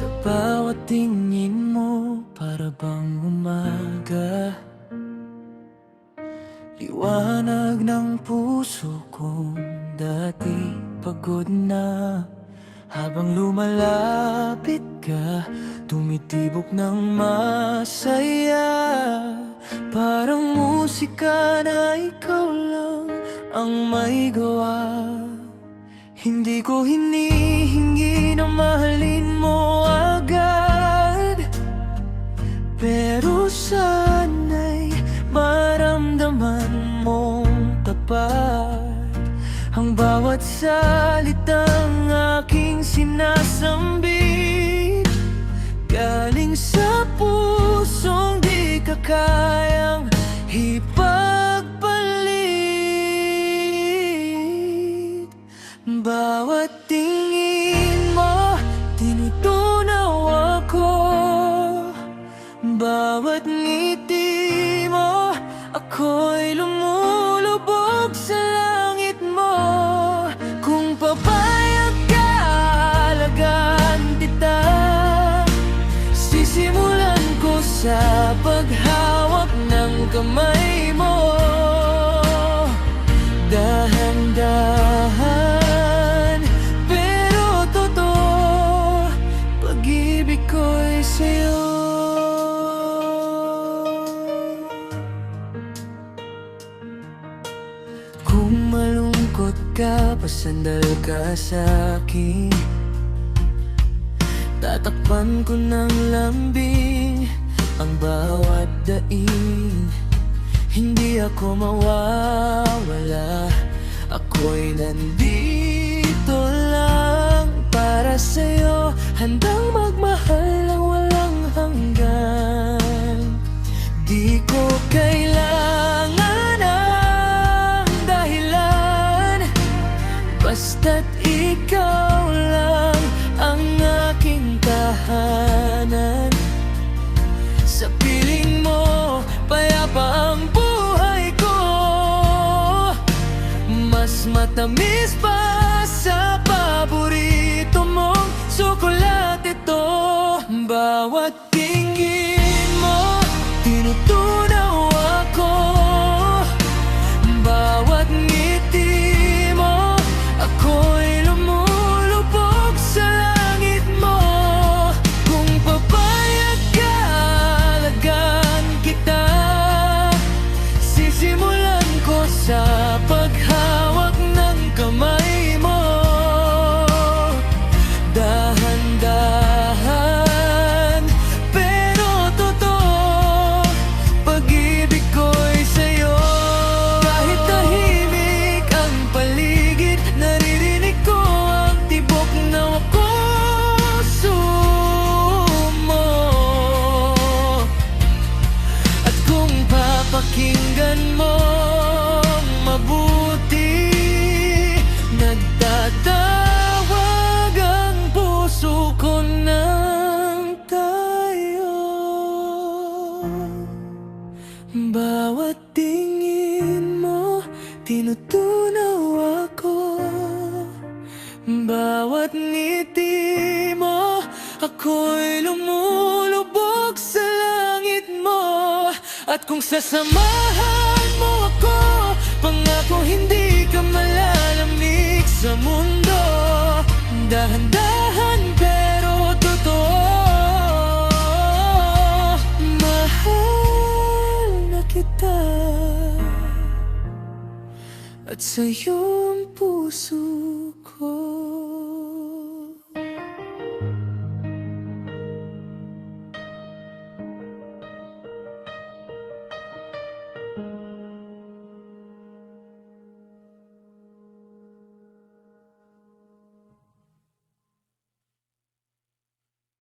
Sa bawat tingin mo, para bang umaga. Liwanag ng puso kong dati pagod na. Habang lumalapit ka, tumitibok ng masaya. Parang musika na ikaw lang ang may gawa. Hindi ko hinihingi na mahalin mo agad, pero sana'y maramdaman mong tapat ang bawat salitang aking sinasambit. Galing sa pusong di ka kayang ipagpalit. Bawat tingin mo, tinutunaw ako. Bawat ngiti mo, ako'y lumulubog sa langit mo. Kung papayag ka, alagaan kita. Sisimulan ko sa paghawak ng kamay mo. Dahan-dahan, pero totoo, pag-ibig ko'y sa'yo. Kung malungkot ka, pasandal ka sa'kin. Tatakpan ko ng lambing ang bawat daing. Hindi ako mawawala, ako'y nandito lang para sa'yo. Handang magmahal ng walang hanggan. Di ko kailangan ng dahilan, basta't ikaw lang ang aking tahanan. Sa piling mo, payapa ang buhay ko. Mas matamis pa sa paborito mong tsokolate ito. Bawat tingin mo, tinutunaw ako. Bawat ngiti mo, ako'y lumulubog sa langit mo. Kung papayag ka, alagaan kita. Sisimulan ko sa paghawak ng kamay mo. Dahan-dahan, pero totoo, pag-ibig ko'y sa'yo. Kahit tahimik ang paligid, naririnig ko ang tibok ng puso mo. At kung papakinggan mo mabuti, nagtatawag ang puso ko ng tayo. Bawat tingin mo, tinutunaw ako. Bawat ngiti mo, ako'y lumulubog sa langit mo. At kung sasamahan mo ako, pangako hindi ka malalamig sa mundo. Dahan-dahan, pero totoo, mahal na kita. At sa'yo ang puso